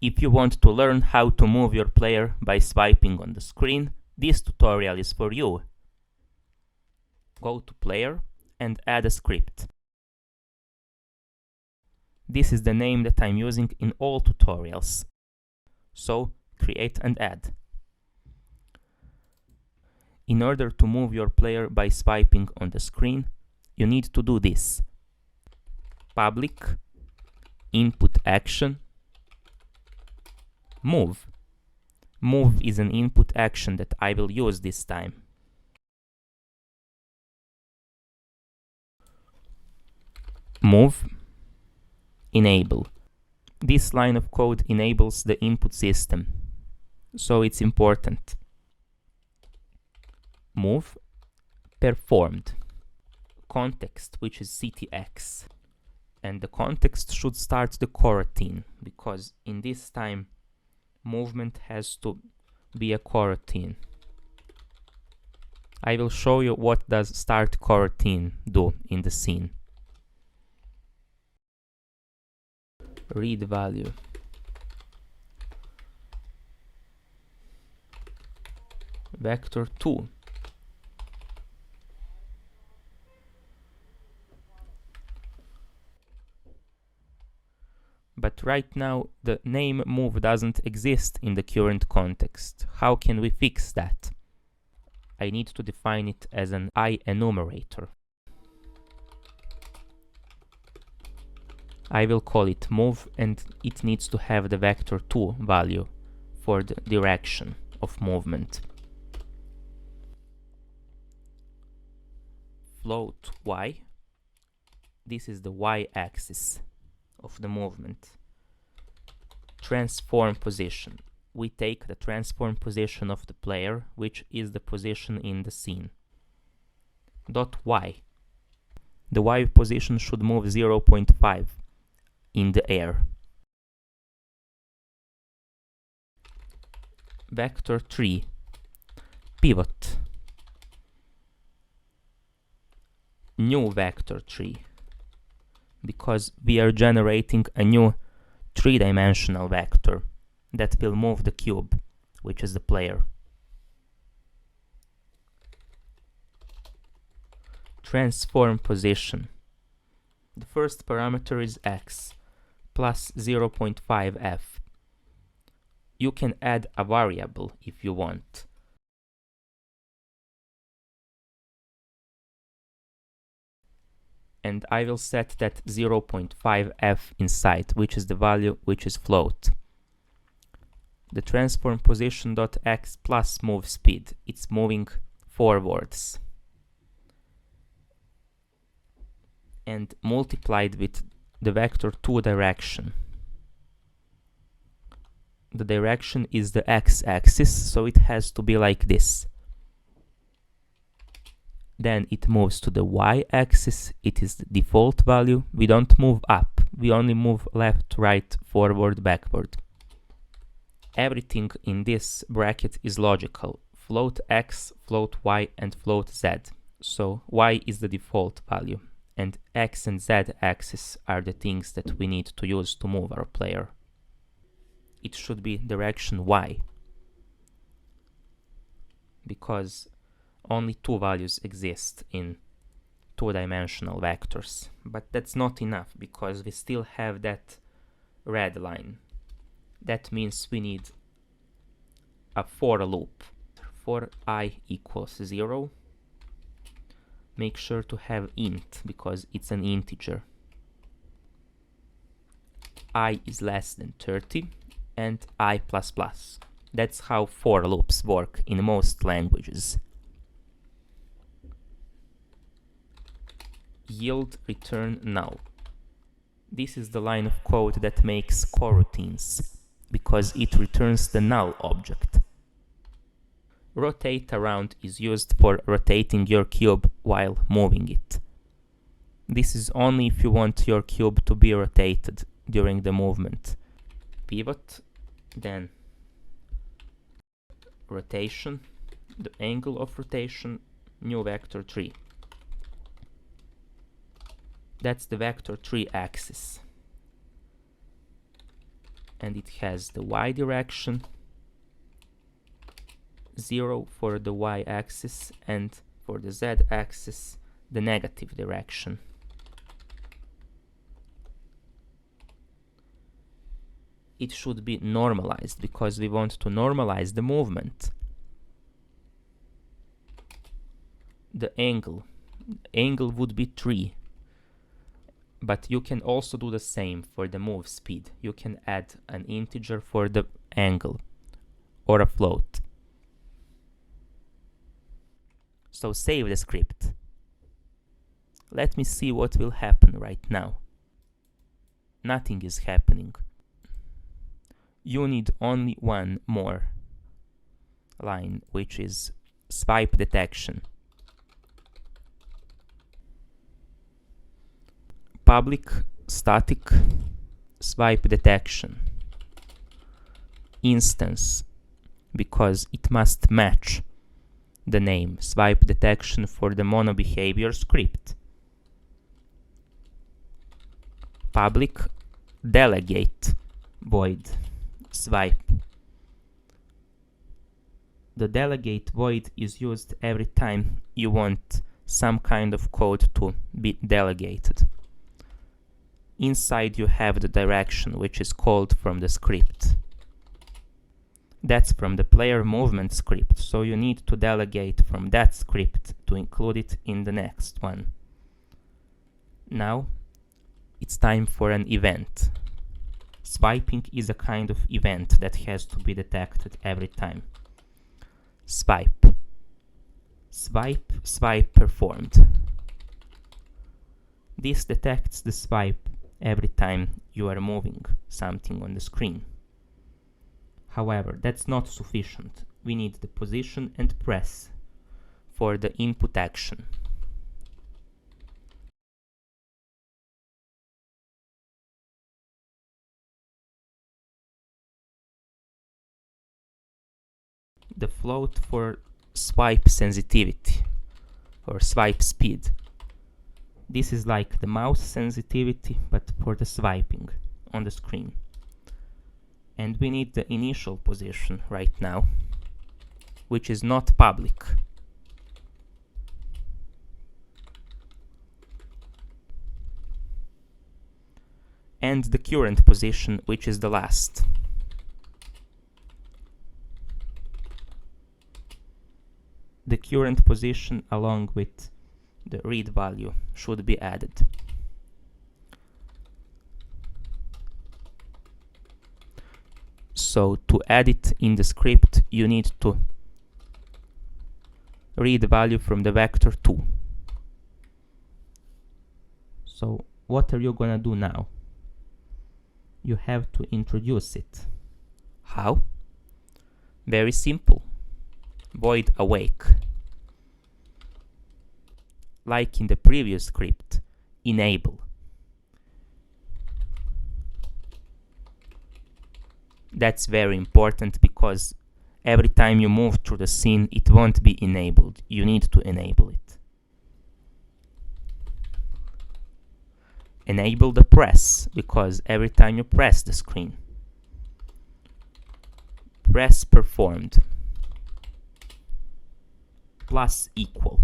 If you want to learn how to move your player by swiping on the screen, this tutorial is for you. Go to Player and add a script. This is the name that I'm using in all tutorials. So, create and add. In order to move your player by swiping on the screen, you need to do this. Public input action move. Move is an input action that I will use this time. Move enable. This line of code enables the input system, so it's important. Move performed. Context, which is CTX, and the context should start the coroutine, because in this time movement has to be a coroutine. I will show you what does start coroutine do in the scene. Read value. Vector 2. But right now the name move doesn't exist in the current context. How can we fix that? I need to define it as an IEnumerator. I will call it move, and it needs to have the vector 2 value for the direction of movement. Float y. This is the y-axis of the movement. Transform position. We take the transform position of the player, which is the position in the scene. Dot y. The y position should move 0.5 in the air. Vector 3. Pivot. New vector 3. Because we are generating a new three-dimensional vector that will move the cube, which is the player. Transform position. The first parameter is x plus 0.5f. You can add a variable if you want. And I will set that 0.5f inside, which is the value which is float. The transform position.x plus move speed. It's moving forwards. And multiplied with the vector 2 direction. The direction is the x-axis, so it has to be like this. Then it moves to the y-axis. It is the default value. We don't move up. We only move left, right, forward, backward. Everything in this bracket is logical. Float x, float y, and float z. So y is the default value, and x and z axis are the things that we need to use to move our player. It should be direction y, because only two values exist in two-dimensional vectors. But that's not enough, because we still have that red line. That means we need a for loop. For I equals 0, make sure to have int, because it's an integer. I is less than 30, and I++. That's how for loops work in most languages. Yield return null. This is the line of code that makes coroutines, because it returns the null object. Rotate around is used for rotating your cube while moving it. This is only if you want your cube to be rotated during the movement. Pivot, then rotation, the angle of rotation, new vector 3. That's the vector 3 axis. and it has the y direction, 0 for the y-axis, and for the z-axis the negative direction. It should be normalized because we want to normalize the movement. The angle would be 3, but you can also do the same for the move speed. You can add an integer for the angle or a float. So save the script. Let me see what will happen right now. Nothing is happening. You need only one more line, which is swipe detection. Public static swipe detection instance, because it must match the name swipe detection for the mono behavior script. Public delegate void swipe. The delegate void is used every time you want some kind of code to be delegated. Inside you have the direction, which is called from the script. That's from the player movement script, so you need to delegate from that script to include it in the next one. Now it's time for an event. Swiping is a kind of event that has to be detected every time. Swipe. Swipe, swipe performed. This detects the swipe every time you are moving something on the screen. However, that's not sufficient. We need the position and press for the input action. The float for swipe sensitivity or swipe speed. This is like the mouse sensitivity, but for the swiping on the screen. And we need the initial position right now, which is not public. And the current position, which is the last. The current position along with the read value should be added. So to add it in the script, you need to read the value from the vector 2. So what are you gonna do now? You have to introduce it. How? Very simple. Void awake. Like in the previous script, enable. That's very important because every time you move through the scene, it won't be enabled. You need to enable it. Enable the press, because every time you press the screen. Press performed. Plus equal.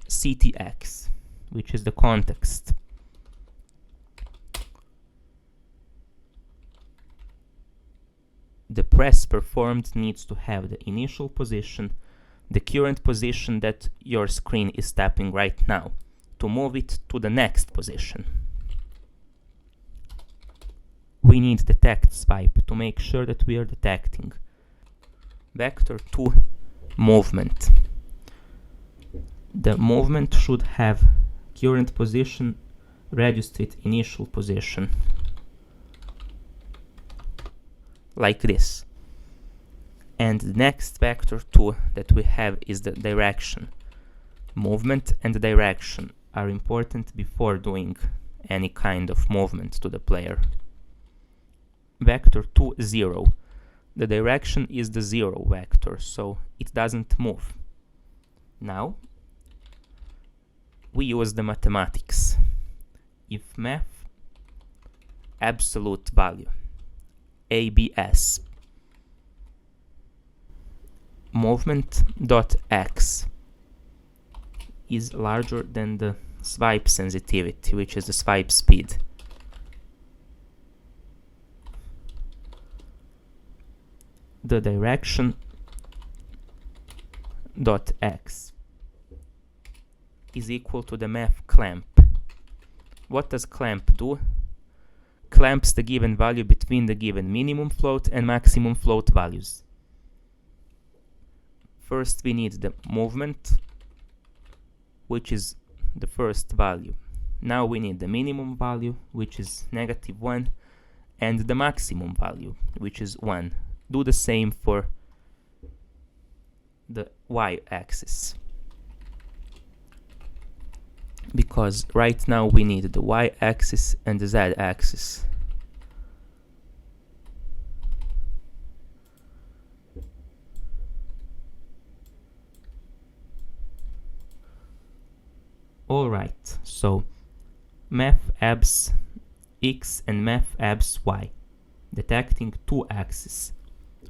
CTX, which is the context. The press performed needs to have the initial position, the current position that your screen is tapping right now, to move it to the next position. We need detect swipe to make sure that we are detecting. Vector 2 movement. The movement should have current position reduced with initial position. Like this. And the next vector 2 that we have is the direction. Movement and direction are important before doing any kind of movement to the player. Vector 2, 0. The direction is the 0 vector, so it doesn't move. Now, we use the mathematics. if math absolute value ABS movement.x is larger than the swipe sensitivity, which is the swipe speed, the direction dot x is equal to the math clamp. What does clamp do? Clamps the given value between the given minimum float and maximum float values. First we need the movement, which is the first value. Now we need the minimum value, which is -1, and the maximum value, which is 1. Do the same for the y-axis, because right now we need the y-axis and the z-axis. Alright, so math abs x and math abs y, detecting two axes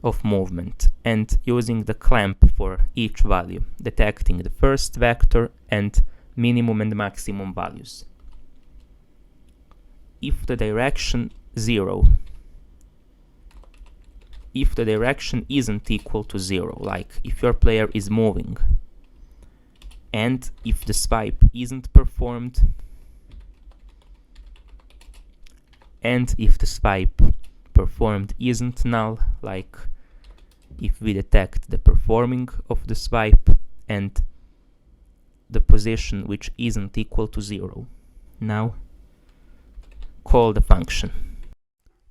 of movement and using the clamp for each value, detecting the first vector and minimum and maximum values. If the direction 0, if the direction isn't equal to 0, like if your player is moving, and if the swipe isn't performed, and if the swipe performed isn't null, like if we detect the performing of the swipe and the position which isn't equal to 0. Now call the function.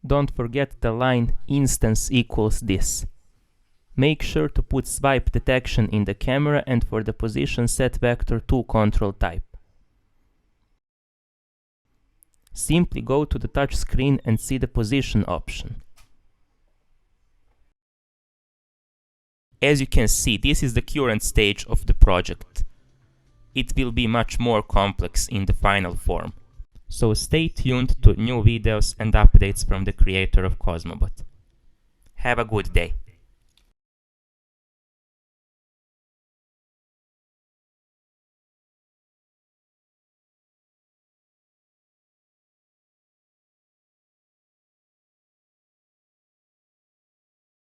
Don't forget the line instance equals this. Make sure to put swipe detection in the camera and for the position set vector to control type. Simply go to the touch screen and see the position option. As you can see, this is the current stage of the project. It will be much more complex in the final form. So stay tuned to new videos and updates from the creator of Cosmobot. Have a good day.